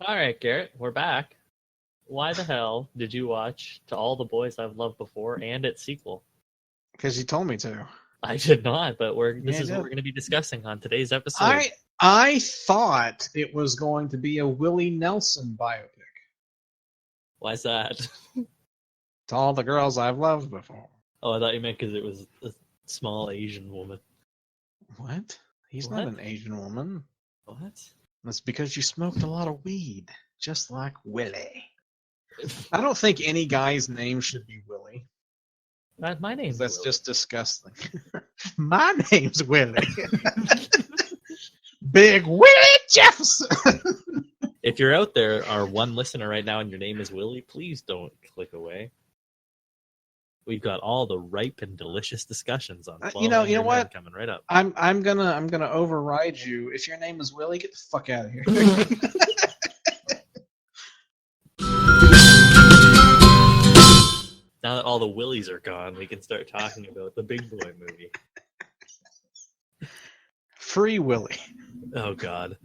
All right, Garrett, we're back. Why the hell did you watch To All the Boys I've Loved Before and its sequel? Because you told me to. I did not, but this is Yeah, what we're going to be discussing on today's episode. I thought it was going to be a Willie Nelson biopic. Why's that? To all the girls I've loved before. Oh, I thought you meant because it was a small Asian woman. What? He's What? not an Asian woman. What? That's because you smoked a lot of weed, just like Willie. I don't think any guy's name should be Willie. My name's That's Willie. just disgusting. My name's Willie. Big Willie Jefferson. If you're out there, our one listener right now, and your name is Willie, please don't click away. We've got all the ripe and delicious discussions on. You know what? Coming right up. I'm gonna override you. If your name is Willie, get the fuck out of here. Now that all the Willies are gone, we can start talking about the Big Boy movie. Free Willie. Oh, God.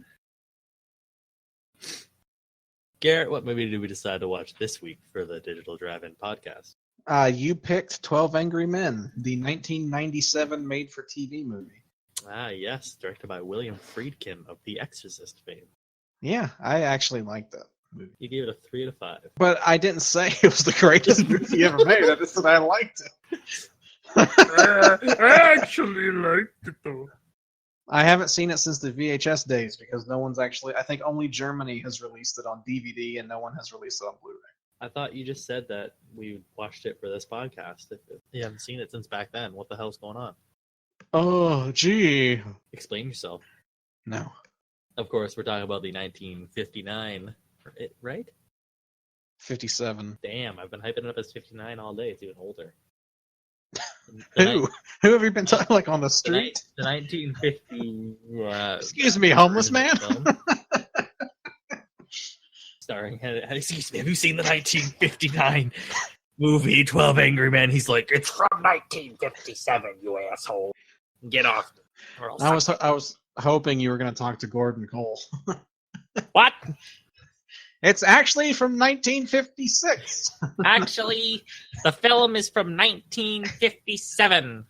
Garrett, what movie did we decide to watch this week for the Digital Drive-In podcast? You picked 12 Angry Men, the 1997 made-for-TV movie. Ah, yes, directed by William Friedkin of The Exorcist fame. Yeah, I actually liked that movie. You gave it a 3 out of 5. But I didn't say it was the greatest movie ever made. I just said I liked it. I actually liked it though. I haven't seen it since the VHS days because no one's actually. I think only Germany has released it on DVD and no one has released it on Blu-ray. I thought you just said that we watched it for this podcast. If you haven't seen it since back then, what the hell's going on? Oh, gee. Explain yourself. No. Of course, we're talking about the 1959, right? 57. Damn, I've been hyping it up as 59 all day. It's even older. Who? Who have you been talking like on the street? The 1950. Excuse me, homeless man. Starring, excuse me, have you seen the 1959 movie 12 Angry Men? He's like, it's from 1957, you asshole. Get off. I was hoping you were going to talk to Gordon Cole. What? It's actually from 1956. Actually, the film is from 1957.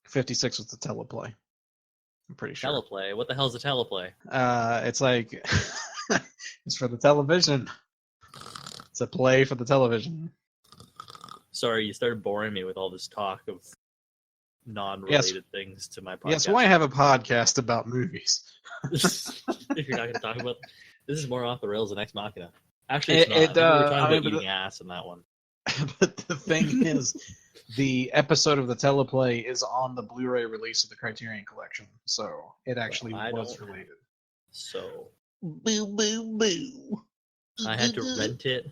56 was the teleplay. I'm pretty sure. Teleplay? What the hell's a teleplay? It's like it's for the television. It's a play for the television. Sorry, you started boring me with all this talk of non-related things to my podcast. Yes, why have a podcast about movies? If you're not going to talk about this, is more off the rails than Ex Machina. Actually, it's not. We were talking about eating ass in that one. But the thing is, the episode of the teleplay is on the Blu-ray release of the Criterion Collection, so it actually was related. So, boo boo boo. I had to rent it,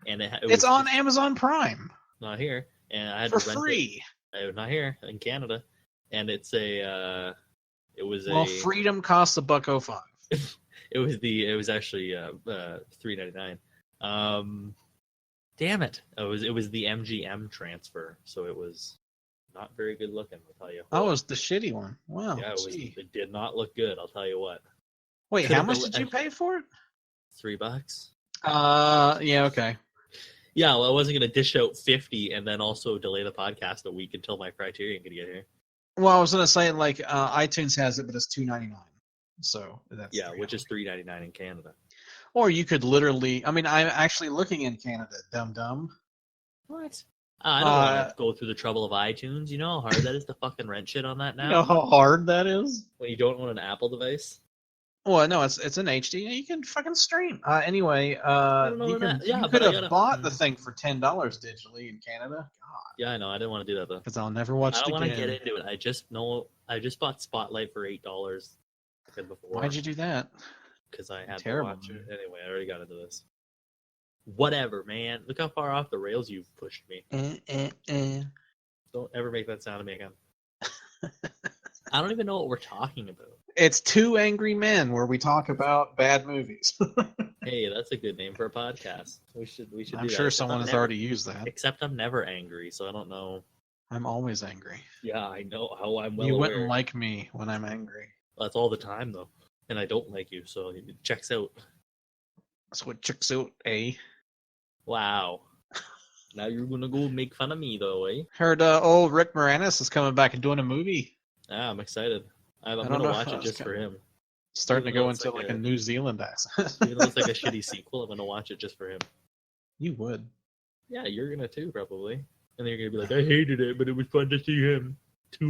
and it's on Amazon Prime. Not here, and I had for to rent free. It. Not here in Canada, and it's a. Well, freedom costs $1.05. It was actually $3.99. Damn it! It was the MGM transfer, so it was not very good looking. I'll tell you. Oh, it was the shitty one. Wow. Yeah, it did not look good. I'll tell you what. Wait, how much did you pay for it? $3. Yeah, okay. Yeah, well, I wasn't gonna dish out 50 and then also delay the podcast a week until my Criterion could get here. Well, I was gonna say iTunes has it, but it's $2.99. So that's which is $3.99 in Canada. Or you could literally. I mean, I'm actually looking in Canada. Dum. What? I don't want to go through the trouble of iTunes. You know how hard that is to fucking rent shit on that now. You know how hard that is when you don't own an Apple device. Well, no, it's an HD. You can fucking stream. Anyway, you could have bought the thing for $10 digitally in Canada. God. Yeah, I know. I didn't want to do that though. Because I'll never watch it again. I don't want to get into it. I just bought Spotlight for $8 before. Why'd you do that? Because I had to watch it. Anyway, I already got into this. Whatever, man. Look how far off the rails you've pushed me. Don't ever make that sound to me again. I don't even know what we're talking about. It's Two Angry Men, where we talk about bad movies. Hey, that's a good name for a podcast. We should. I'm sure someone has already used that. Except I'm never angry, so I don't know. I'm always angry. Yeah, I know how I'm well You aware. wouldn't like me when I'm angry. Well, that's all the time, though. And I don't like you, so it checks out. That's what checks out, eh? Wow. Now you're gonna go make fun of me, though, eh? Heard old Rick Moranis is coming back and doing a movie. Ah, I'm excited. I'm gonna watch it just for him. Starting to go into like a New Zealand accent. Even though it's like a shitty sequel, I'm gonna watch it just for him. You would. Yeah, you're gonna too, probably. And then you're gonna be like, I hated it, but it was fun to see him.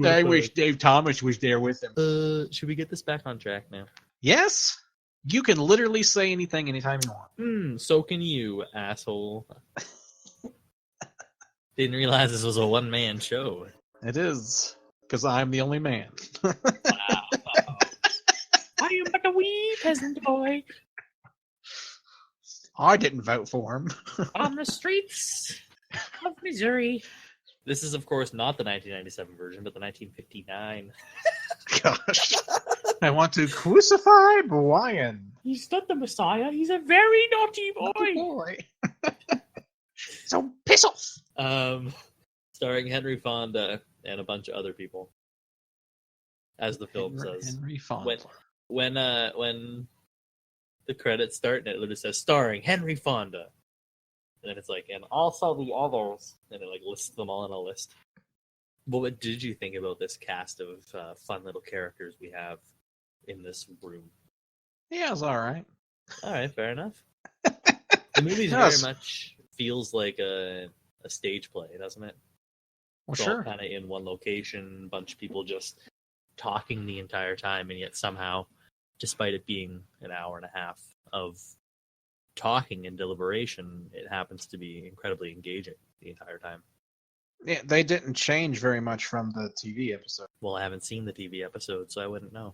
I wish Dave Thomas was there with him. Should we get this back on track now? Yes. You can literally say anything anytime you want. So can you, asshole. Didn't realize this was a one-man show. It is. Because I'm the only man. Wow. I am but a wee peasant boy. I didn't vote for him. On the streets of Missouri. This is, of course, not the 1997 version, but the 1959. Gosh. I want to crucify Brian. He's not the Messiah. He's a very naughty boy. So piss off. Starring Henry Fonda and a bunch of other people. As the film says. Henry Fonda. When the credits start, and it literally says, starring Henry Fonda. And then it's like, and also the others. And it like lists them all in a list. But what did you think about this cast of fun little characters we have in this room? Yeah, it was alright. Alright, fair enough. The movie very much feels like a stage play, doesn't it? Well, it's sure. Kind of in one location, a bunch of people just talking the entire time, and yet somehow, despite it being an hour and a half of talking and deliberation, it happens to be incredibly engaging the entire time. Yeah, they didn't change very much from the TV episode. Well, I haven't seen the TV episode, so I wouldn't know.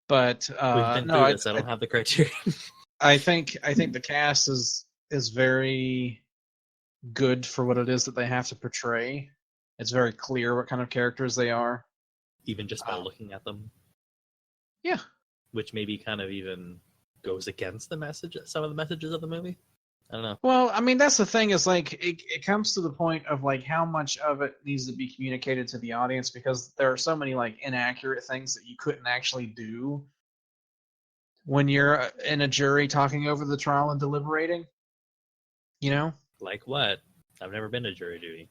But We've been through this. I don't have the criteria. I think the cast is very good for what it is that they have to portray. It's very clear what kind of characters they are, even just by looking at them. Yeah, which maybe kind of even goes against the message, some of the messages of the movie. I don't know. Well, I mean, that's the thing is like it comes to the point of like how much of it needs to be communicated to the audience, because there are so many like inaccurate things that you couldn't actually do when you're in a jury talking over the trial and deliberating. You know? Like what? I've never been to jury duty.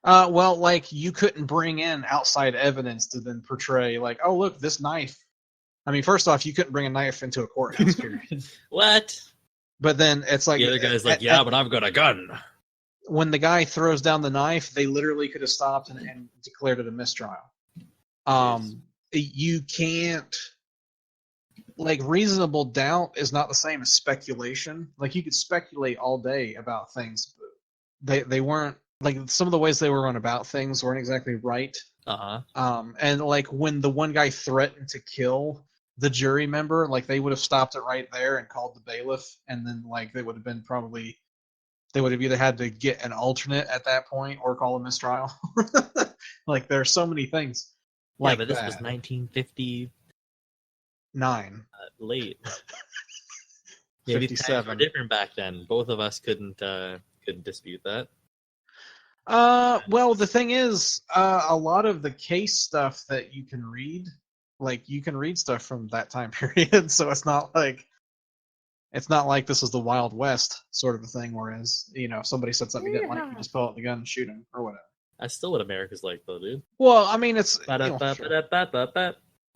Well, like you couldn't bring in outside evidence to then portray like, oh look, this knife. I mean, first off, you couldn't bring a knife into a courthouse, period. What? But then it's like... The other guy's like, but I've got a gun. When the guy throws down the knife, they literally could have stopped and declared it a mistrial. You can't... Like, reasonable doubt is not the same as speculation. Like, you could speculate all day about things, but they weren't... Like, some of the ways they were going about things weren't exactly right. And, like, when the one guy threatened to kill the jury member, like, they would have stopped it right there and called the bailiff, and then, like, they would have been probably... They would have either had to get an alternate at that point or call a mistrial. Like, there are so many things like but this was 1959. Late. Maybe 57. Were different back then. Both of us couldn't dispute that. Well, the thing is, a lot of the case stuff that you can read, like, you can read stuff from that time period, so it's not like this is the Wild West sort of a thing, whereas, you know, if somebody said something you didn't like, you just pull out the gun and shoot him, or whatever. That's still what America's like, though, dude. Well, I mean, it's...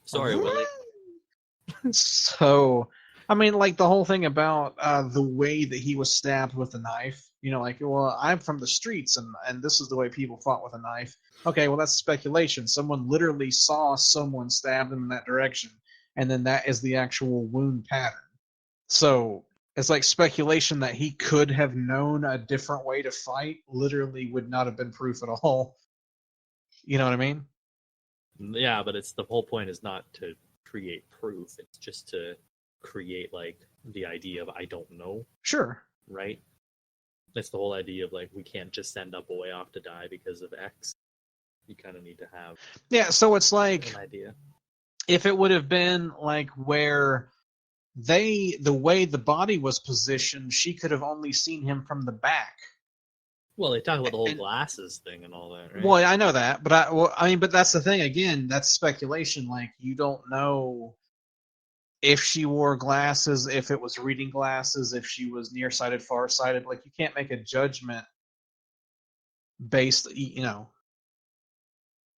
Sorry, Willie. So, I mean, like, the whole thing about the way that he was stabbed with a knife, you know, like, well, I'm from the streets, and this is the way people fought with a knife. Okay, well, that's speculation. Someone literally saw someone stab them in that direction, and then that is the actual wound pattern. So, it's like speculation that he could have known a different way to fight literally would not have been proof at all. You know what I mean? Yeah, but the whole point is not to create proof. It's just to create, like, the idea of I don't know. Sure. Right? That's the whole idea of, like, we can't just send a boy off to die because of X. You kind of need to have... Yeah, so it's like... an idea. If it would have been, like, where... the way the body was positioned, she could have only seen him from the back. Well, they talk about the whole glasses thing and all that, right? Well, I know that, but but that's the thing. Again, that's speculation. Like, you don't know if she wore glasses, if it was reading glasses, if she was nearsighted, farsighted. Like, you can't make a judgment based,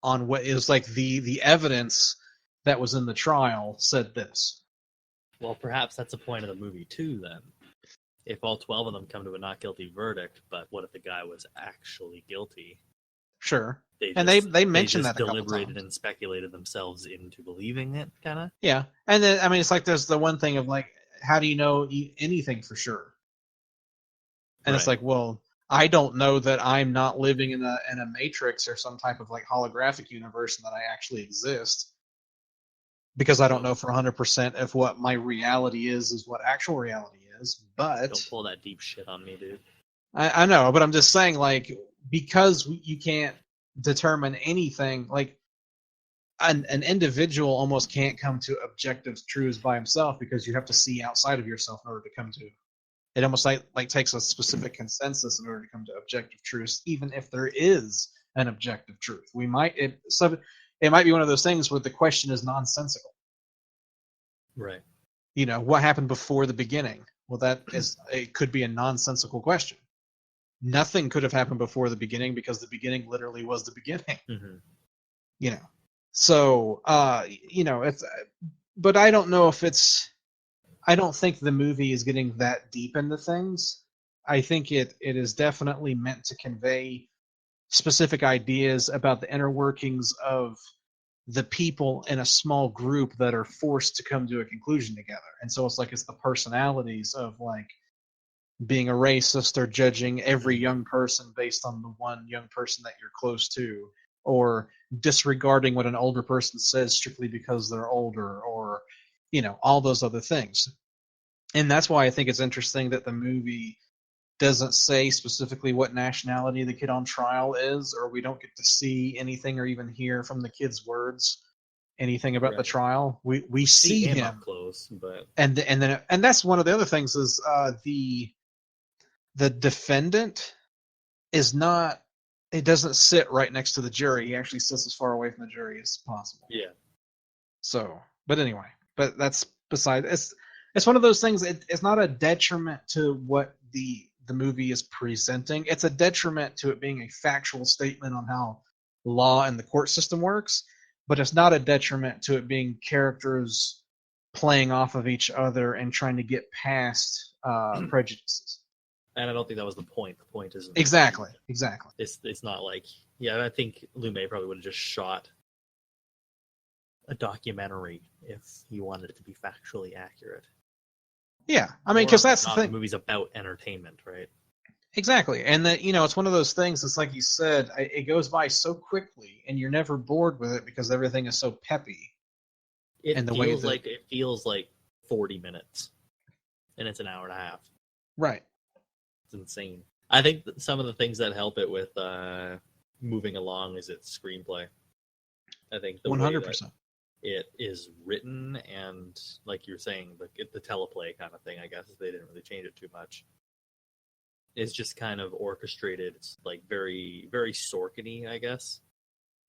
on what is like the evidence that was in the trial said this. Well, perhaps that's the point of the movie too, then. If all 12 of them come to a not guilty verdict, but what if the guy was actually guilty? Sure. They mentioned that a couple deliberated times. and speculated themselves into believing it, kind of. Yeah, and then I mean, it's like there's the one thing of like, how do you know anything for sure? And It's like, well, I don't know that I'm not living in a matrix or some type of like holographic universe and that I actually exist, because I don't know for 100% if what my reality is what actual reality is. But don't pull that deep shit on me, dude. I know, but I'm just saying, like, because you can't determine anything, like an individual almost can't come to objective truths by himself, because you have to see outside of yourself in order to come to it. Almost like takes a specific consensus in order to come to objective truths, even if there is an objective truth. It might be one of those things where the question is nonsensical. Right. What happened before the beginning? Well, it could be a nonsensical question. Nothing could have happened before the beginning, because the beginning literally was the beginning. Mm-hmm. So it's, but I don't know if I don't think the movie is getting that deep into things. I think it is definitely meant to convey specific ideas about the inner workings of the people in a small group that are forced to come to a conclusion together. And so it's the personalities of like being a racist or judging every young person based on the one young person that you're close to, or disregarding what an older person says strictly because they're older, or all those other things. And that's why I think it's interesting that the movie doesn't say specifically what nationality the kid on trial is, or we don't get to see anything or even hear from the kid's words anything about the trial. We see him up close, but and that's one of the other things is the defendant is not. It doesn't sit right next to the jury. He actually sits as far away from the jury as possible. Yeah. So, but anyway, that's beside. It's one of those things. It's not a detriment to what the movie is presenting. It's a detriment to it being a factual statement on how law and the court system works, but it's not a detriment to it being characters playing off of each other and trying to get past prejudices. And I don't think that was the point. The point is exactly. It's not like, I think Lumet probably would have just shot a documentary if he wanted it to be factually accurate. Yeah, I mean, because that's the thing. The movie's about entertainment, right? Exactly, and that it's one of those things. It's like you said, it goes by so quickly, and you're never bored with it because everything is so peppy. It feels like 40 minutes, and it's an hour and a half. Right. It's insane. I think some of the things that help it with moving along is its screenplay. I think the 100%. It is written, and like you're saying, the teleplay kind of thing, I guess, they didn't really change it too much. It's just kind of orchestrated. It's like very, very Sorkin-y, I guess,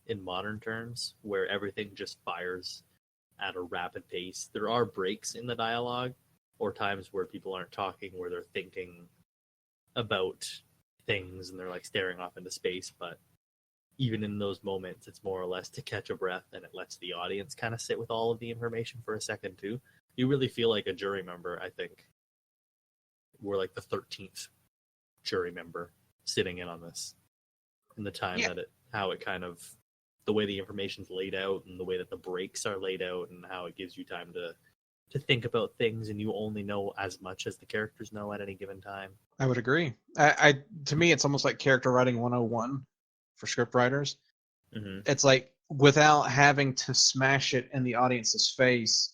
in modern terms, where everything just fires at a rapid pace. There are breaks in the dialogue, or times where people aren't talking, where they're thinking about things and they're like staring off into space, but even in those moments, it's more or less to catch a breath, and it lets the audience kind of sit with all of the information for a second, too. You really feel like a jury member, I think. We're like the 13th jury member sitting in on this. And the time how it kind of, the way the information's laid out, and the way that the breaks are laid out, and how it gives you time to think about things, and you only know as much as the characters know at any given time. I would agree. To me, it's almost like character writing 101. For script writers, It's like, without having to smash it in the audience's face,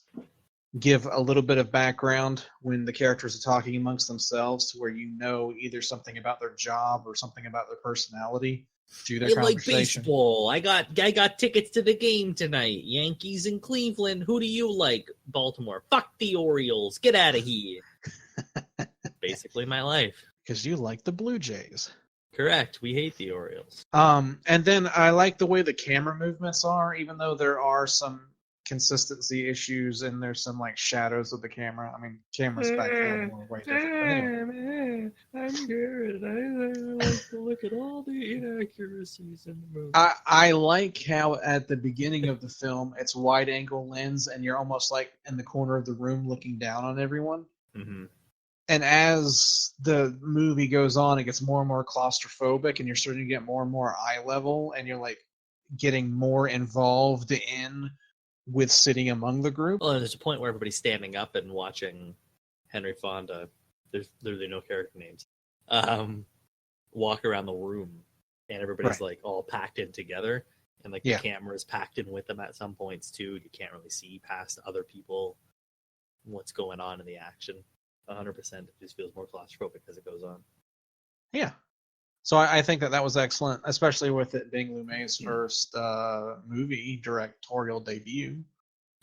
give a little bit of background when the characters are talking amongst themselves, to where either something about their job or something about their personality through their conversation. Like baseball. I got tickets to the game tonight. Yankees in Cleveland. Who do you like? Baltimore. Fuck the Orioles. Get out of here. Basically my life. Because you like the Blue Jays. Correct. We hate the Orioles. And then I like the way the camera movements are, even though there are some consistency issues, and there's some like shadows of the camera. I mean, cameras back then were way different. But anyway. I'm Garrett. I like to look at all the inaccuracies in the movie. I like how at the beginning of the film it's wide angle lens, and you're almost like in the corner of the room looking down on everyone. Mm-hmm. And as the movie goes on, it gets more and more claustrophobic, and you're starting to get more and more eye level, and you're like getting more involved in with sitting among the group. Well, there's a point where everybody's standing up and watching Henry Fonda. There's literally no character names. Walk around the room, and everybody's like all packed in together, and like the camera's packed in with them at some points too. You can't really see past other people, what's going on in the action. 100%, it just feels more claustrophobic as it goes on. Yeah. So I think that was excellent, especially with it being Lumet's first movie directorial debut.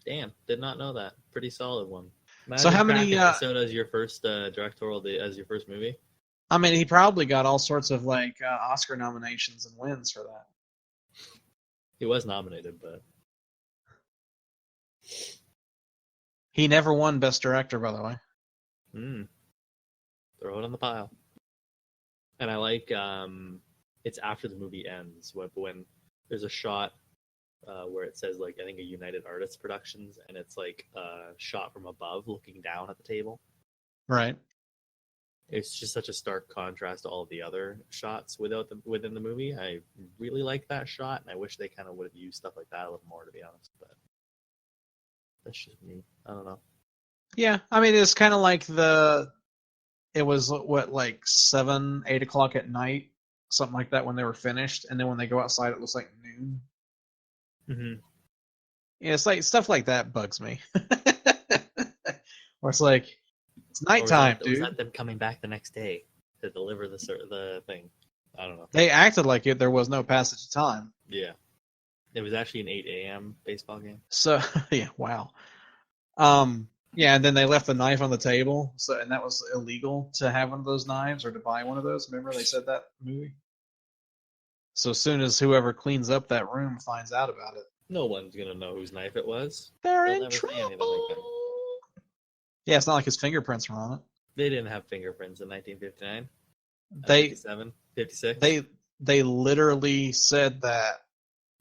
Damn, did not know that. Pretty solid one. Imagine so how many episode as your first directorial as your first movie? I mean, he probably got all sorts of like Oscar nominations and wins for that. He was nominated, but he never won Best Director, by the way. Throw it on the pile. And I like it's after the movie ends when there's a shot where it says like I think a United Artists Productions, and it's like a shot from above looking down at the table. Right. It's just such a stark contrast to all of the other shots within the movie. I really like that shot, and I wish they kind of would have used stuff like that a little more, to be honest. But that's just me. I don't know. Yeah, I mean, it's kind of like it was what, like 7, 8 o'clock at night, something like that when they were finished, and then when they go outside, it looks like noon. Mm-hmm. Yeah, it's like stuff like that bugs me. Or it's like it's nighttime, dude. Was that them coming back the next day to deliver the thing? I don't know. They acted like there was no passage of time. Yeah, it was actually an 8 a.m. baseball game. So yeah, wow. Yeah, and then they left the knife on the table, and that was illegal to have one of those knives or to buy one of those. Remember they said that in the movie? So as soon as whoever cleans up that room finds out about it, no one's gonna know whose knife it was. They're in trouble. Yeah, it's not like his fingerprints were on it. They didn't have fingerprints in 1959. 57, 56. They literally said that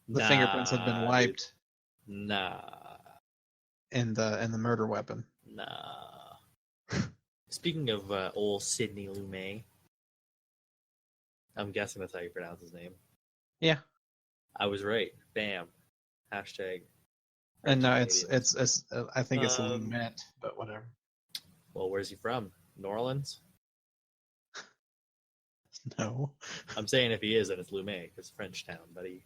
the fingerprints had been wiped. Nah. In the murder weapon. Nah. Speaking of old Sidney Lumet, I'm guessing that's how you pronounce his name. Yeah. I was right. Bam. Hashtag. And no, it's I think it's Lumet, but whatever. Well, where's he from? New Orleans? No. I'm saying if he is, then it's Lumet. It's French town, buddy.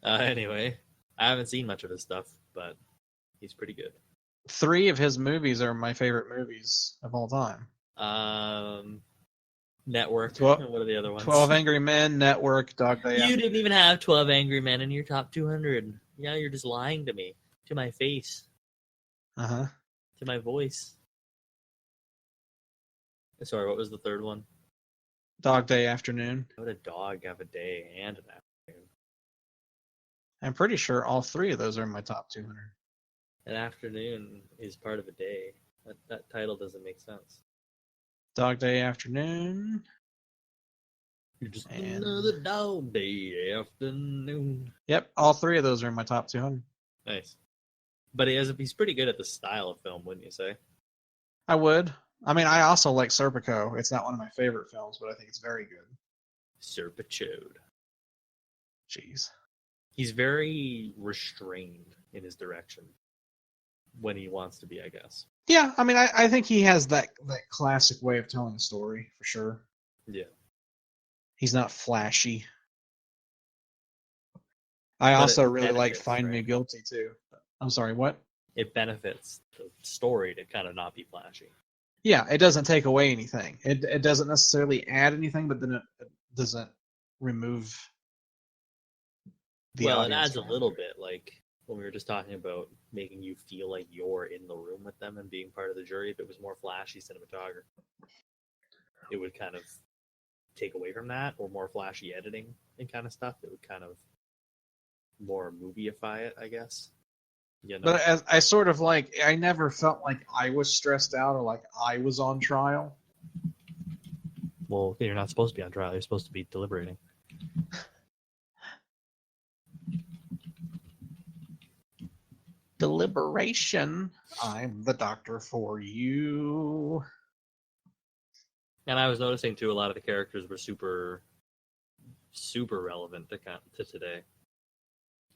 Anyway, I haven't seen much of his stuff, but he's pretty good. 3 of his movies are my favorite movies of all time. Network. What are the other ones? 12 Angry Men, Network, Dog Day After. You didn't even have 12 Angry Men in your top 200. Yeah, you're just lying to me. To my face. Uh-huh. To my voice. Sorry, what was the third one? Dog Day Afternoon. How would a dog have a day and an afternoon? I'm pretty sure all 3 of those are in my top 200. An afternoon is part of a day. That title doesn't make sense. Dog Day Afternoon. You're just another dog day afternoon. Yep, all 3 of those are in my top 200. Nice. But he's pretty good at the style of film, wouldn't you say? I would. I mean, I also like Serpico. It's not one of my favorite films, but I think it's very good. Serpichode. Jeez. He's very restrained in his direction when he wants to be, I guess. Yeah, I mean, I think he has that classic way of telling a story, for sure. Yeah. He's not flashy. I also really like Find Me Guilty, too. I'm sorry, what? It benefits the story to kind of not be flashy. Yeah, it doesn't take away anything. It doesn't necessarily add anything, but then it doesn't remove the audience. Well, it adds a little bit, like when we were just talking about making you feel like you're in the room with them and being part of the jury. If it was more flashy cinematography, it would kind of take away from that, or more flashy editing and kind of stuff. It would kind of more movieify it, I guess. You know? But as I sort of like, I never felt like I was stressed out or like I was on trial. Well, you're not supposed to be on trial. You're supposed to be deliberating. Deliberation. I'm the doctor for you. And I was noticing too, a lot of the characters were super relevant to today.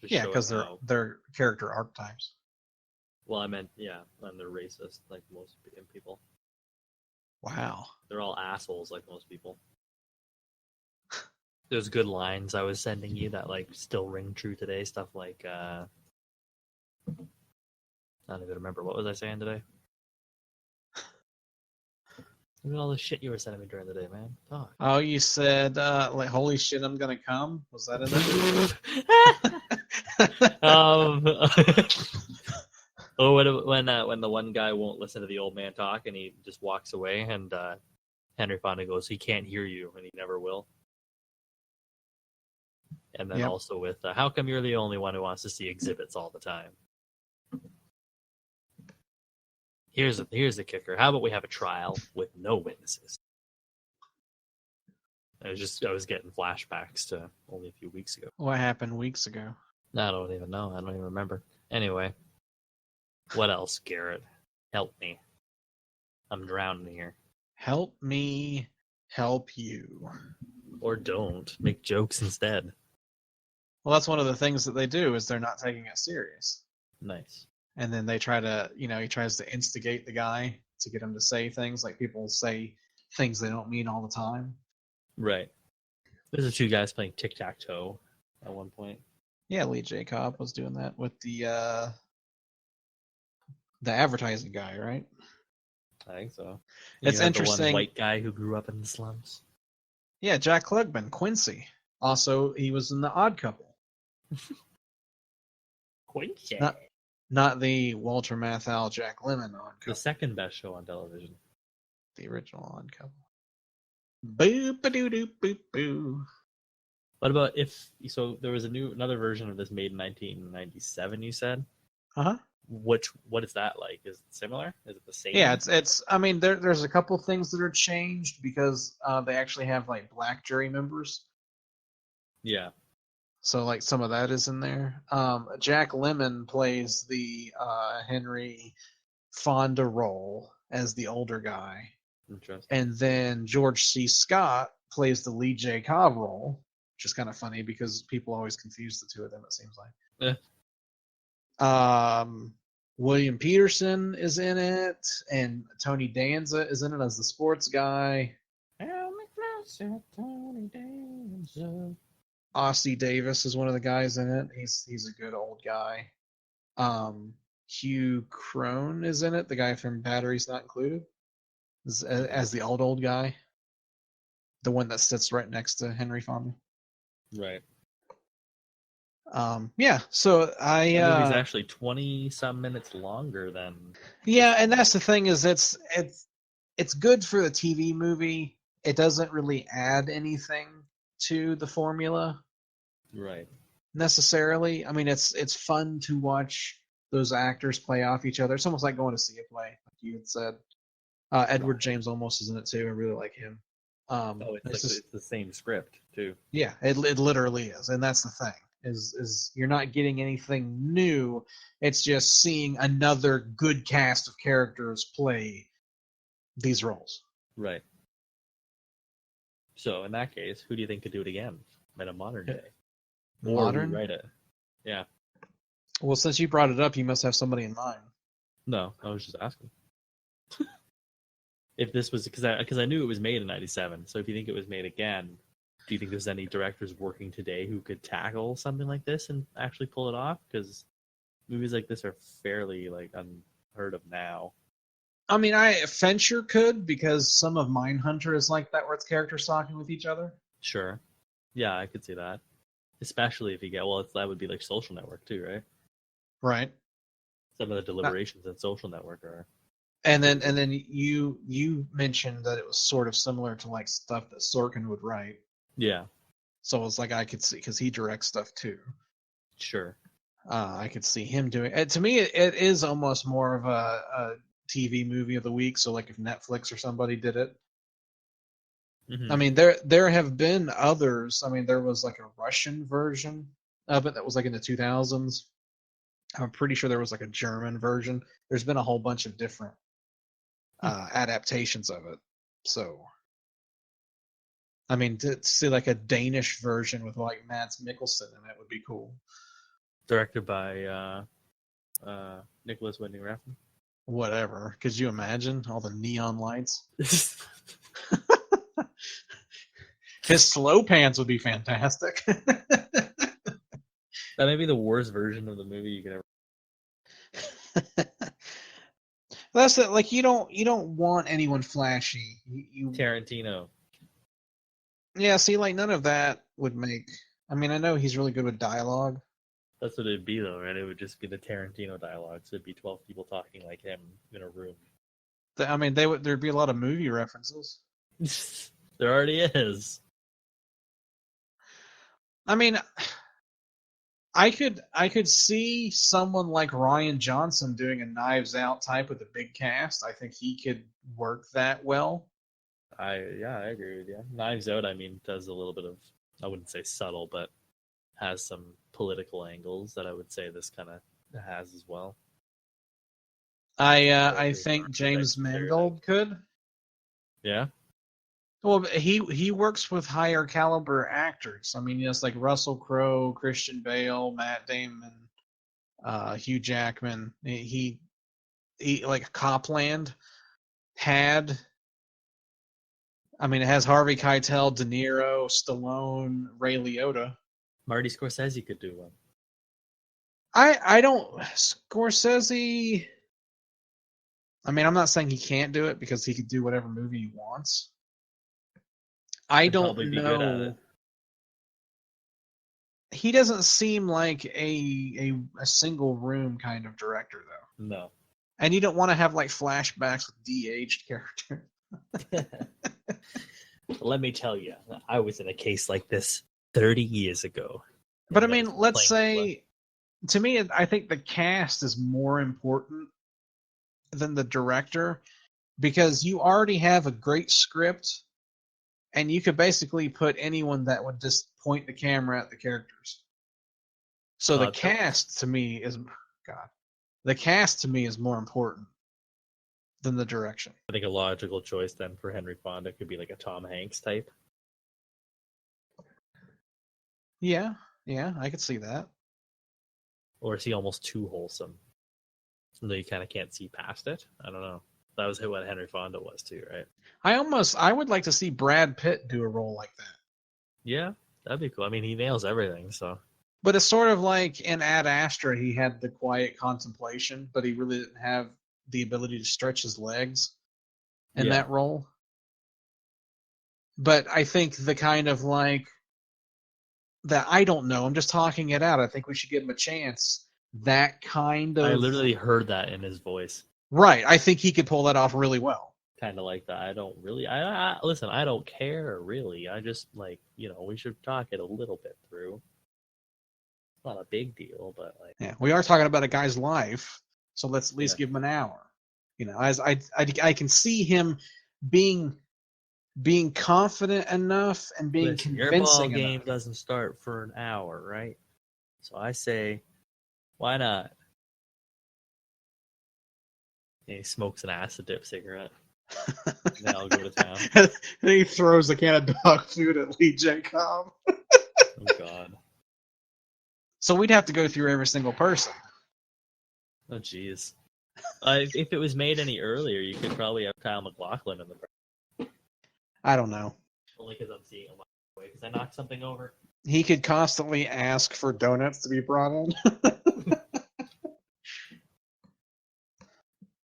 Just Yeah, because showing they're character archetypes. Well, I meant and they're racist like most people. Wow. They're all assholes like most people. There's good lines I was sending you that like still ring true today. Stuff like I don't even remember what was I saying today. Look at all the shit you were sending me during the day, man. Talk. Oh, you said like holy shit, I'm gonna come. Was that in there? Oh, when the one guy won't listen to the old man talk and he just walks away, and Henry Fonda goes, "He can't hear you, and he never will." And then also with, "How come you're the only one who wants to see exhibits all the time?" Here's the kicker. How about we have a trial with no witnesses? I was getting flashbacks to only a few weeks ago. What happened weeks ago? I don't even know. I don't even remember. Anyway, what else, Garrett? Help me. I'm drowning here. Help me help you. Or don't. Make jokes instead. Well, that's one of the things that they do is they're not taking it serious. Nice. And then they try to, he tries to instigate the guy to get him to say things. Like people say things they don't mean all the time. Right. There's the two guys playing tic-tac-toe at one point. Yeah, Lee J. Cobb was doing that with the advertising guy, right? I think so. It's interesting. The one white guy who grew up in the slums. Yeah, Jack Klugman, Quincy. Also, he was in The Odd Couple. Quincy. Not the Walter Matthau, Jack Lemmon Odd Couple. The second best show on television. The original Odd Couple. Boop-a-doo-doo-boop-boo. What about so there was another version of this made in 1997, you said? Uh-huh. What is that like? Is it similar? Is it the same? Yeah, it's I mean there's a couple things that are changed because they actually have like black jury members. Yeah. So like some of that is in there. Jack Lemmon plays the Henry Fonda role as the older guy. Interesting. And then George C. Scott plays the Lee J. Cobb role, which is kind of funny because people always confuse the two of them, it seems like. Yeah. William Peterson is in it, and Tony Danza is in it as the sports guy. Tony Danza. Ossie Davis is one of the guys in it. He's a good old guy. Hugh Crone is in it, the guy from Batteries Not Included, as the old guy, the one that sits right next to Henry Fonda. Right. Yeah. So the movie's actually 20-some minutes longer than. Yeah, and that's the thing is it's good for the TV movie. It doesn't really add anything to the formula. Right. Necessarily. I mean, it's fun to watch those actors play off each other. It's almost like going to see a play, like you had said. Edward James Olmos is in it too. I really like him. It's the same script too. Yeah, it literally is, and that's the thing. Is you're not getting anything new. It's just seeing another good cast of characters play these roles. Right. So in that case, who do you think could do it again in a modern day? Modern? Or rewrite it? Yeah. Well, since you brought it up, you must have somebody in mind. No, I was just asking. If this was because I knew it was made in '97. So if you think it was made again, do you think there's any directors working today who could tackle something like this and actually pull it off? Because movies like this are fairly like unheard of now. I mean, Fincher could, because some of Mindhunter is like that, where it's characters talking with each other. Sure. Yeah, I could see that. Especially if you get that would be like Social Network too, right? Right. Some of the deliberations in Social Network are. And then you mentioned that it was sort of similar to like stuff that Sorkin would write. Yeah. So it's like I could see, because he directs stuff too. Sure. I could see him doing it. To me, it is almost more of a TV movie of the week. So, like if Netflix or somebody did it, I mean, there have been others. I mean, there was like a Russian version of it that was like in the 2000s. I'm pretty sure there was like a German version. There's been a whole bunch of different adaptations of it. So, I mean, to see like a Danish version with like Mads Mikkelsen in it would be cool. Directed by Nicholas Winding Refn. Whatever. Could you imagine all the neon lights? His slow pants would be fantastic. That may be the worst version of the movie you could ever. That's it. Like you don't want anyone flashy. You Tarantino. Yeah, see, like none of that would make. I mean, I know he's really good with dialogue. That's what it'd be, though, right? It would just be the Tarantino dialogue. So it'd be 12 people talking like him in a room. I mean, there'd be a lot of movie references. There already is. I mean, I could see someone like Rian Johnson doing a Knives Out type with a big cast. I think he could work that well. I agree with you. Knives Out, I mean, does a little bit of, I wouldn't say subtle, but has some political angles that I would say this kind of has as well. I think James Mangold could. Yeah. Well, he works with higher caliber actors. I mean, yes, like Russell Crowe, Christian Bale, Matt Damon, Hugh Jackman. He like Copland had. I mean, it has Harvey Keitel, De Niro, Stallone, Ray Liotta. Marty Scorsese could do one. I don't Scorsese. I mean, I'm not saying he can't do it because he could do whatever movie he wants. I don't know. He doesn't seem like a single room kind of director, though. No. And you don't want to have like flashbacks with de-aged characters. Let me tell you, I was in a case like this 30 years ago. But I mean, let's say, to me, I think the cast is more important than the director because you already have a great script and you could basically put anyone that would just point the camera at the characters. So the cast to me is more important than the direction. I think a logical choice then for Henry Fonda could be like a Tom Hanks type. Yeah, I could see that. Or is he almost too wholesome? So you kind of can't see past it? I don't know. That was what Henry Fonda was too, right? I would like to see Brad Pitt do a role like that. Yeah, that'd be cool. I mean, he nails everything, so. But it's sort of like in Ad Astra, he had the quiet contemplation, but he really didn't have the ability to stretch his legs in that role. But I think the kind of like that, I don't know, I'm just talking it out. I think we should give him a chance. That kind of. I literally heard that in his voice. Right. I think he could pull that off really well. Kind of like that. I don't really. I listen. I don't care really. I just like we should talk it a little bit through. It's not a big deal, but like. Yeah, we are talking about a guy's life, so let's at least give him an hour. As I can see him being confident enough and being convincing your ball enough. Game doesn't start for an hour, right? So I say, why not? And he smokes an acid dip cigarette. Then I'll go to town. And he throws a can of dog food at Lee J. Cobb. Oh God. So we'd have to go through every single person. Oh jeez. If it was made any earlier, you could probably have Kyle MacLachlan in the. I don't know. Only because I'm seeing him away. Because I knocked something over. He could constantly ask for donuts to be brought in.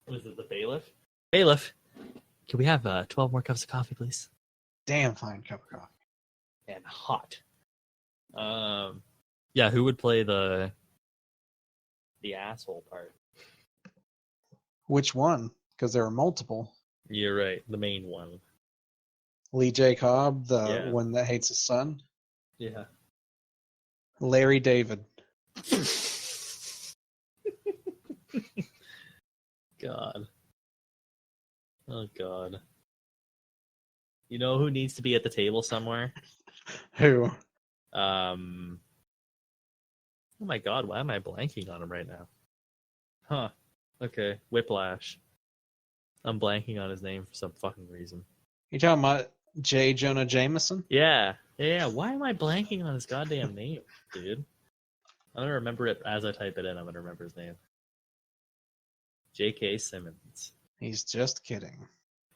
Was it the bailiff? Bailiff, can we have 12 more cups of coffee, please? Damn fine cup of coffee. And hot. Yeah, who would play the asshole part? Which one? Because there are multiple. You're right, the main one. Lee J. Cobb, the one that hates his son. Yeah. Larry David. God. Oh, God. You know who needs to be at the table somewhere? Who? Oh, my God. Why am I blanking on him right now? Huh. Okay. Whiplash. I'm blanking on his name for some fucking reason. You talking about J. Jonah Jameson? Yeah. Why am I blanking on his goddamn name, dude? I'm going to remember it as I type it in. I'm going to remember his name. J.K. Simmons. He's just kidding.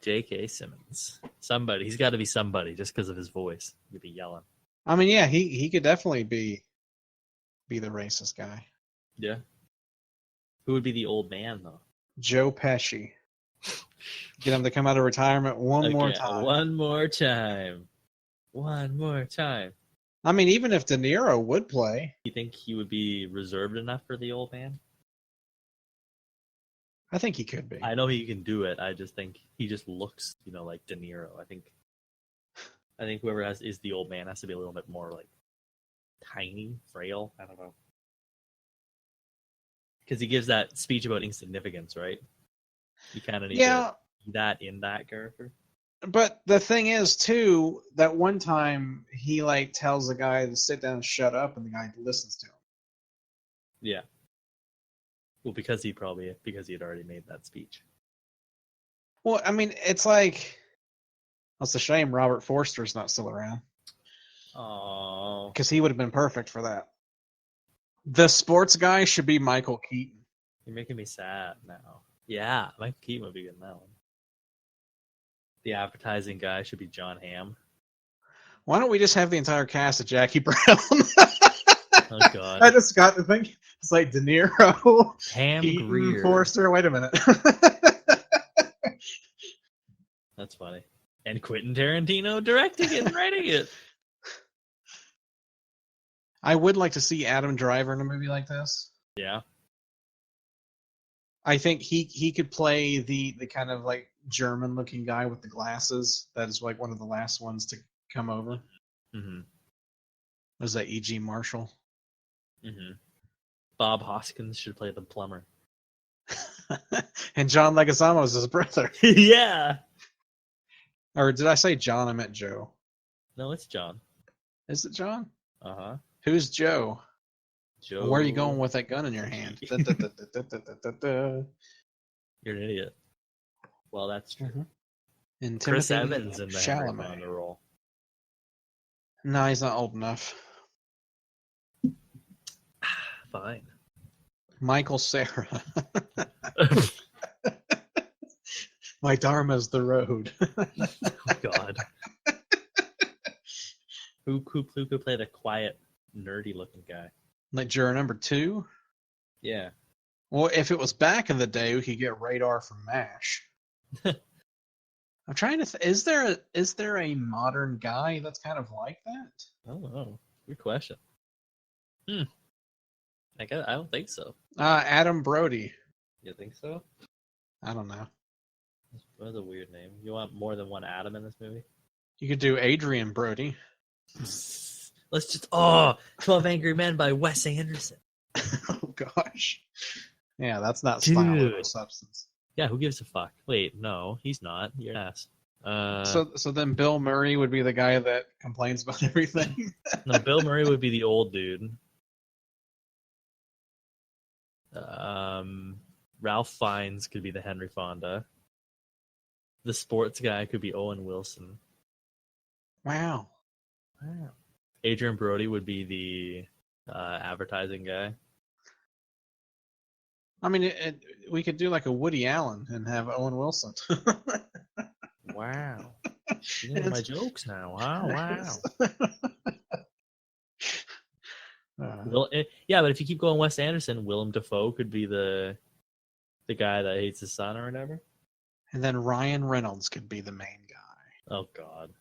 J.K. Simmons. Somebody. He's got to be somebody just because of his voice. He'd be yelling. I mean, yeah, he could definitely be the racist guy. Yeah. Who would be the old man, though? Joe Pesci. Get him to come out of retirement one more time. One more time. One more time. I mean, even if De Niro would play. You think he would be reserved enough for the old man? I think he could be. I know he can do it. I just think he just looks, like De Niro. I think whoever is the old man has to be a little bit more like tiny, frail. I don't know. Because he gives that speech about insignificance, right? You kind of need that in that character. But the thing is, too, that one time he tells the guy to sit down and shut up, and the guy listens to him. Yeah. Well, because he had already made that speech. Well, I mean, it's like, it's a shame Robert Forster's not still around. Oh. Because he would have been perfect for that. The sports guy should be Michael Keaton. You're making me sad now. Yeah, Michael Keaton would be good in that one. The advertising guy should be John Hamm. Why don't we just have the entire cast of Jackie Brown? Oh, God. I just got to think. It's like De Niro, Ham Keaton, Greer. Forster. Wait a minute. That's funny. And Quentin Tarantino directing it and writing it. I would like to see Adam Driver in a movie like this. Yeah. I think he could play the kind of German looking guy with the glasses. That is one of the last ones to come over. Mm-hmm. Was that E.G. Marshall? Mm-hmm. Bob Hoskins should play the plumber. And John Leguizamo is his brother. Yeah. Or did I say John? I meant Joe. No, it's John. Is it John? Uh-huh. Who's Joe? Joe. Where are you going with that gun in your hand? You're an idiot. Well, that's true. Mm-hmm. And Chris Timothy Evans in the Henry Fonda role. No, he's not old enough. Fine. Michael Cera. My Dharma's the road. Oh, God. Who could play the quiet, nerdy-looking guy? Like juror number 2? Yeah. Well, if it was back in the day, we could get Radar from MASH. I'm trying to. Is there a modern guy that's kind of like that? I don't know. Good question. I don't think so. Adam Brody. You think so? I don't know. That's a weird name. You want more than one Adam in this movie? You could do Adrian Brody. Let's just 12 Angry Men by Wes Anderson. Oh gosh. Yeah, that's not style over substance. Yeah, who gives a fuck? Wait, no, he's not. You're an ass. So then Bill Murray would be the guy that complains about everything. No, Bill Murray would be the old dude. Ralph Fiennes could be the Henry Fonda. The sports guy could be Owen Wilson. Wow. Adrian Brody would be the advertising guy. I mean, we could do like a Woody Allen and have Owen Wilson. Wow. You know my jokes now. Wow. Well, yeah, but if you keep going Wes Anderson, Willem Dafoe could be the guy that hates his son or whatever. And then Ryan Reynolds could be the main guy. Oh, God.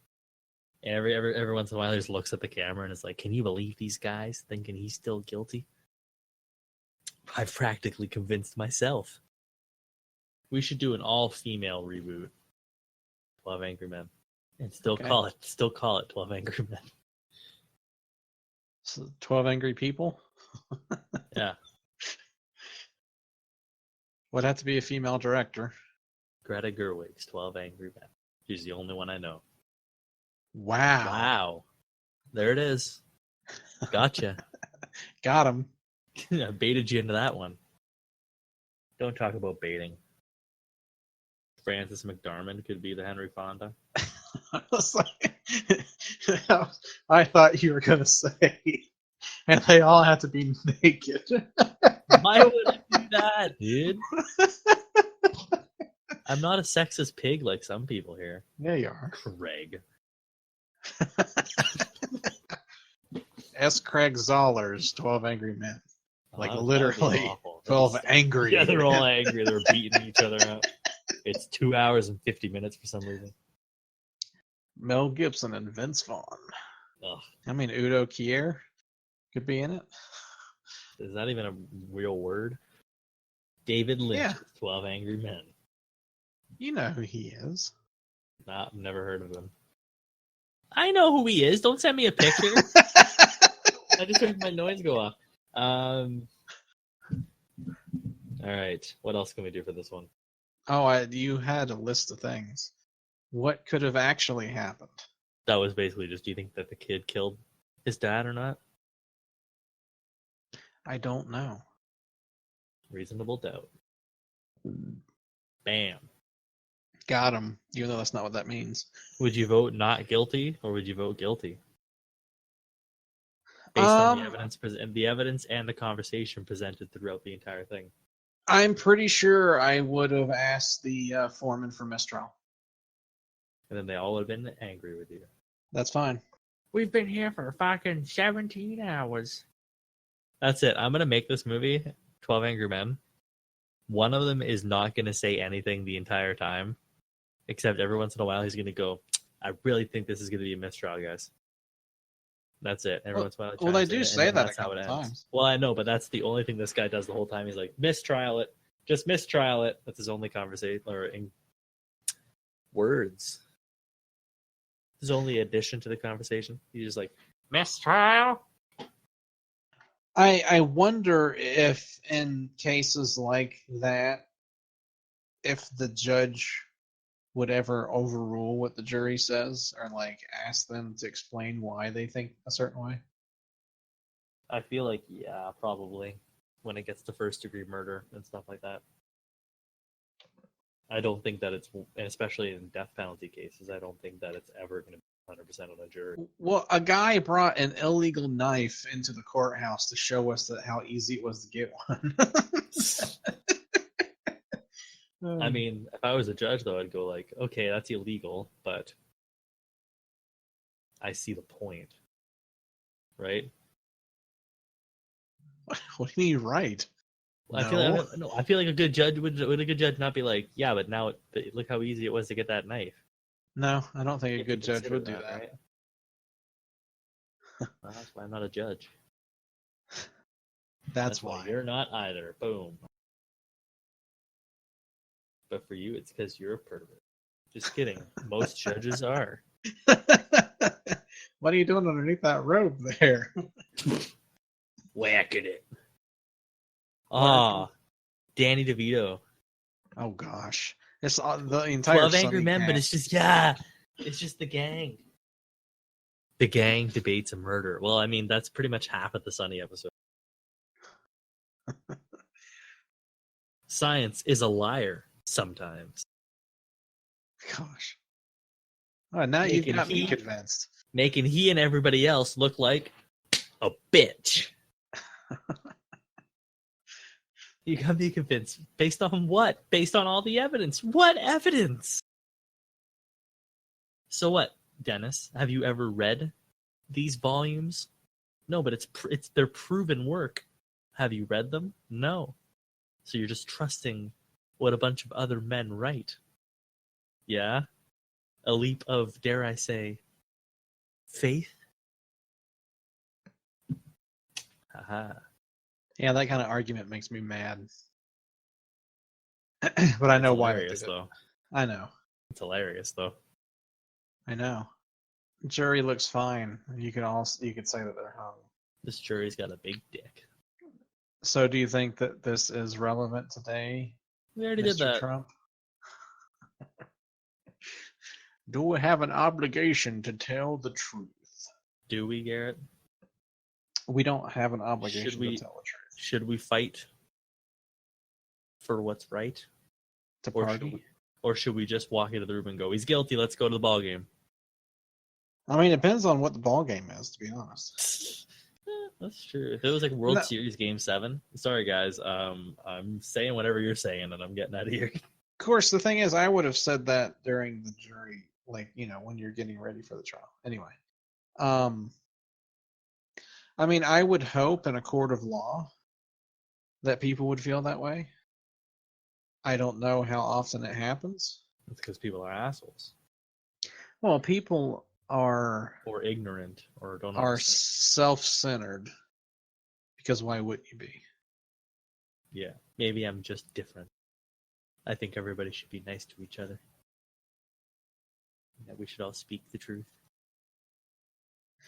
And every once in a while, he just looks at the camera and is like, can you believe these guys thinking he's still guilty? I've practically convinced myself. We should do an all-female reboot. 12 Angry Men. And still call it 12 Angry Men. So 12 Angry People? Yeah. Would have to be a female director. Greta Gerwig's 12 Angry Men. She's the only one I know. Wow. There it is. Gotcha. Got him. I baited you into that one. Don't talk about baiting. Frances McDormand could be the Henry Fonda. I was like, I thought you were going to say, and they all have to be naked. Why would I do that, dude? I'm not a sexist pig like some people here. Yeah, you are. Craig. S. Craig Zoller's 12 Angry Men. Like literally 12 angry. Yeah, they're all angry. They're beating each other up. It's 2 hours and 50 minutes for some reason. Mel Gibson and Vince Vaughn. Ugh. I mean, Udo Kier could be in it. Is that even a real word? David Lynch, Yeah. 12 Angry Men. You know who he is. Nah, I've never heard of him. I know who he is. Don't send me a picture. I just heard my noise go off. All right. What else can we do for this one? Oh, you had a list of things. What could have actually happened? That was basically just, do you think that the kid killed his dad or not? I don't know. Reasonable doubt. Bam. Got him. Even though that's not what that means. Would you vote not guilty or would you vote guilty? Based on the evidence and the conversation presented throughout the entire thing. I'm pretty sure I would have asked the foreman for mistrial. And then they all would have been angry with you. That's fine. We've been here for fucking 17 hours. That's it. I'm going to make this movie, 12 Angry Men. One of them is not going to say anything the entire time. Except every once in a while he's going to go, I really think this is going to be a mistrial, guys. That's it. Every once in a while. Well, they do say that a couple times. Well, I know, but that's the only thing this guy does the whole time. He's like, mistrial it. Just mistrial it. That's his only conversation, or in words. His only addition to the conversation. He's just like, mistrial. I wonder if in cases like that, if the judge would ever overrule what the jury says or like ask them to explain why they think a certain way. I feel like, yeah, probably when it gets to first degree murder and stuff like that. I don't think that it's, especially in death penalty cases, I don't think that it's ever going to be 100% on a jury. Well, a guy brought an illegal knife into the courthouse to show us that how easy it was to get one. I mean, if I was a judge, though, I'd go like, okay, that's illegal, but I see the point, right? What do you mean, right? I feel like a good judge would a good judge not be like, yeah, but now look how easy it was to get that knife. No, I don't think a good judge would do that. Right? Well, that's why I'm not a judge. That's why you're not either. Boom. But for you, it's because you're a pervert. Just kidding. Most judges are. What are you doing underneath that robe there? Whacking it. Ah, Danny DeVito. Oh gosh, it's the entire 12 Angry Men, but it's just it's just the gang. The gang debates a murder. Well, I mean, that's pretty much half of the Sunny episode. Science is a liar sometimes. Gosh. Oh, now you've got me convinced. Making he and everybody else look like a bitch. You got me convinced. Based on what? Based on all the evidence. What evidence? So what, Dennis? Have you ever read these volumes? No, but it's their proven work. Have you read them? No. So you're just trusting what a bunch of other men write. Yeah? A leap of, dare I say, faith? Haha. Yeah, that kind of argument makes me mad. But I know why. Hilarious, though. I know. It's hilarious, though. I know. Jury looks fine. You could say that they're hung. This jury's got a big dick. So do you think that this is relevant today? We already Mr. did that. Trump. Do we have an obligation to tell the truth? Do we, Garrett? We don't have an obligation Should we- to tell the truth. Should we fight for what's right? To Or party? should we just walk into the room and go, he's guilty, let's go to the ball game? I mean, it depends on what the ball game is, to be honest. That's true. If it was like World No. Series Game 7, sorry guys, I'm saying whatever you're saying and I'm getting out of here. Of course, the thing is, I would have said that during the jury, like, when you're getting ready for the trial. Anyway. I mean, I would hope in a court of law that people would feel that way. I don't know how often it happens. It's because people are assholes. Well, people are ignorant or don't are understand. self-centered, because why wouldn't you be? Yeah, maybe I'm just different. I think everybody should be nice to each other. That we should all speak the truth.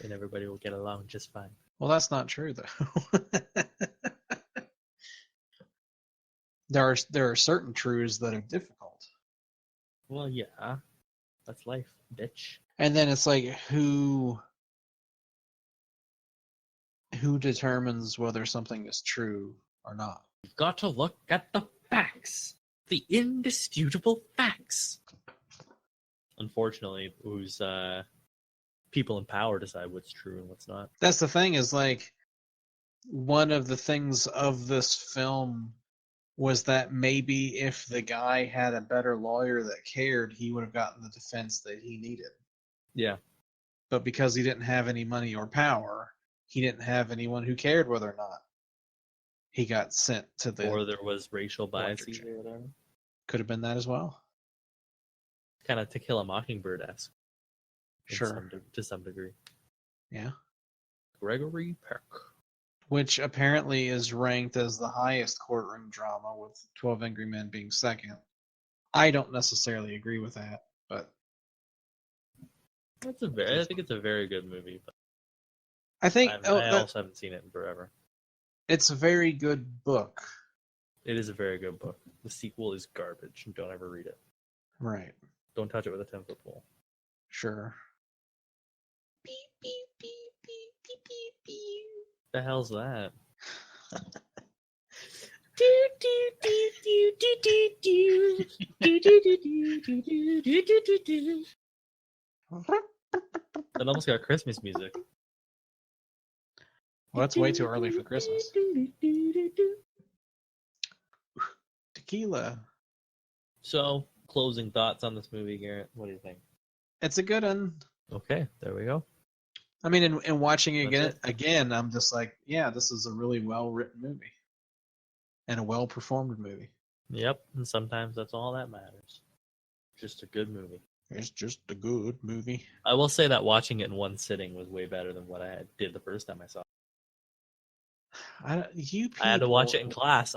And everybody will get along just fine. Well, that's not true, though. There are certain truths that are difficult. Well, yeah. That's life, bitch. And then it's like, who determines whether something is true or not? You've got to look at the facts. The indisputable facts. Unfortunately, who's people in power decide what's true and what's not. That's the thing, is like, one of the things of this film was that maybe if the guy had a better lawyer that cared, he would have gotten the defense that he needed. Yeah. But because he didn't have any money or power, he didn't have anyone who cared whether or not he got sent to the... Or there was racial bias or whatever. Could have been that as well. Kind of To Kill a Mockingbird-esque. Sure. To some degree. Yeah. Gregory Peck. Which apparently is ranked as the highest courtroom drama, with 12 Angry Men being second. I don't necessarily agree with that, but... I think it's a very good movie. But I think... I also haven't seen it in forever. It's a very good book. It is a very good book. The sequel is garbage. Don't ever read it. Right. Don't touch it with a 10-foot pole. Sure. Beep, beep, beep, beep, beep, beep, beep. The hell's that? That almost got Christmas music. Well, that's way too early for Christmas. Tequila. So, closing thoughts on this movie, Garrett. What do you think? It's a good one. Okay, there we go. I mean, in watching it That's again, I'm just like, yeah, this is a really well-written movie. And a well-performed movie. Yep, and sometimes that's all that matters. Just a good movie. It's just a good movie. I will say that watching it in one sitting was way better than what I did the first time I saw it. I had to watch it in class.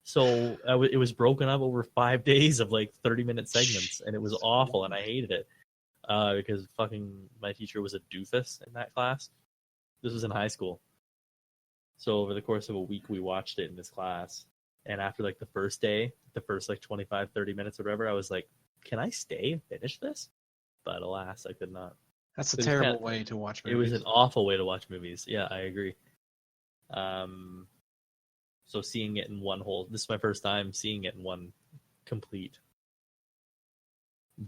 So it was broken up over 5 days of like 30-minute segments, and it was awful, and I hated it because fucking my teacher was a doofus in that class. This was in high school. So over the course of a week, we watched it in this class, and after like the first day, the first like 25, 30 minutes or whatever, I was like, can I stay and finish this? But alas, I could not. That's a terrible way to watch movies. It was an awful way to watch movies. Yeah, I agree. So seeing it in one whole, this is my first time seeing it in one complete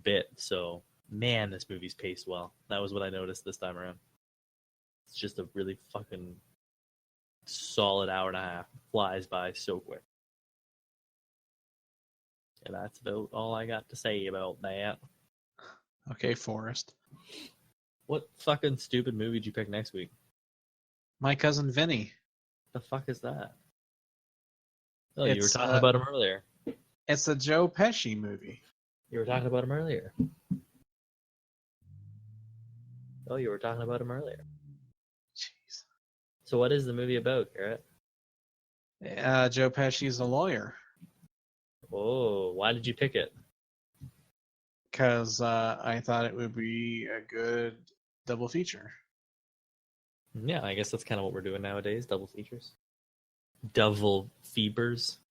bit. So, man, this movie's paced well. That was what I noticed this time around. It's just a really fucking solid hour and a half. Flies by so quick. And that's about all I got to say about that. Okay, Forrest. What fucking stupid movie did you pick next week? My Cousin Vinny. The fuck is that? Oh, you were talking about him earlier. It's a Joe Pesci movie. You were talking about him earlier. Oh, you were talking about him earlier. Jeez. So what is the movie about, Garrett? Joe Pesci's a lawyer. Oh, why did you pick it? Because I thought it would be a good double feature. Yeah, I guess that's kind of what we're doing nowadays, double features. Double fevers.